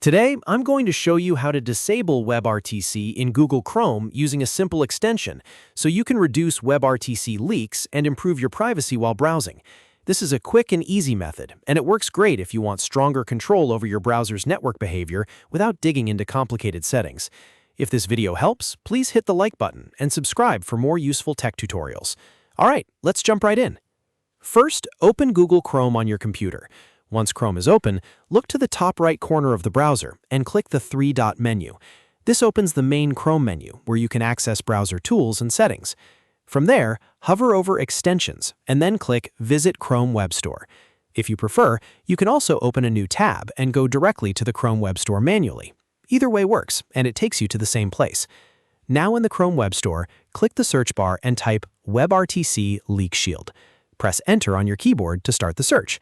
Today, I'm going to show you how to disable WebRTC in Google Chrome using a simple extension so you can reduce WebRTC leaks and improve your privacy while browsing. This is a quick and easy method, and it works great if you want stronger control over your browser's network behavior without digging into complicated settings. If this video helps, please hit the like button and subscribe for more useful tech tutorials. All right, let's jump right in. First, open Google Chrome on your computer. Once Chrome is open, look to the top right corner of the browser and click the three-dot menu. This opens the main Chrome menu, where you can access browser tools and settings. From there, hover over Extensions and then click Visit Chrome Web Store. If you prefer, you can also open a new tab and go directly to the Chrome Web Store manually. Either way works, and it takes you to the same place. Now in the Chrome Web Store, click the search bar and type WebRTC Leak Shield. Press Enter on your keyboard to start the search.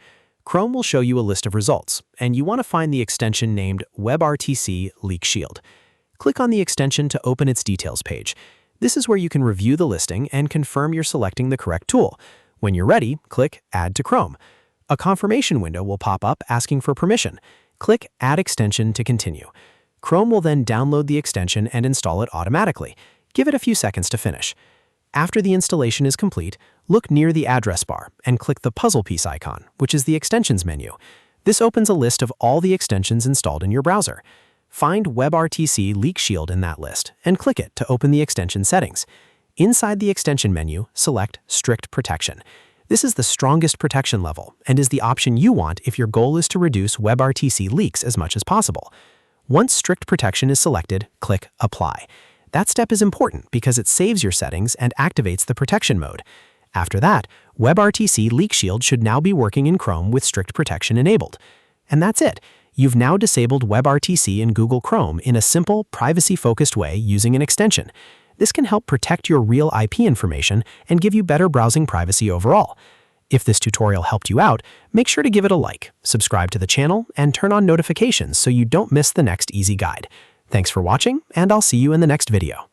Chrome will show you a list of results, and you want to find the extension named WebRTC Leak Shield. Click on the extension to open its details page. This is where you can review the listing and confirm you're selecting the correct tool. When you're ready, click Add to Chrome. A confirmation window will pop up asking for permission. Click Add Extension to continue. Chrome will then download the extension and install it automatically. Give it a few seconds to finish. After the installation is complete, look near the address bar and click the puzzle piece icon, which is the Extensions menu. This opens a list of all the extensions installed in your browser. Find WebRTC Leak Shield in that list and click it to open the extension settings. Inside the extension menu, select Strict Protection. This is the strongest protection level and is the option you want if your goal is to reduce WebRTC leaks as much as possible. Once Strict Protection is selected, click Apply. That step is important because it saves your settings and activates the protection mode. After that, WebRTC Leak Shield should now be working in Chrome with strict protection enabled. And that's it. You've now disabled WebRTC in Google Chrome in a simple, privacy-focused way using an extension. This can help protect your real IP information and give you better browsing privacy overall. If this tutorial helped you out, make sure to give it a like, subscribe to the channel, and turn on notifications so you don't miss the next easy guide. Thanks for watching, and I'll see you in the next video.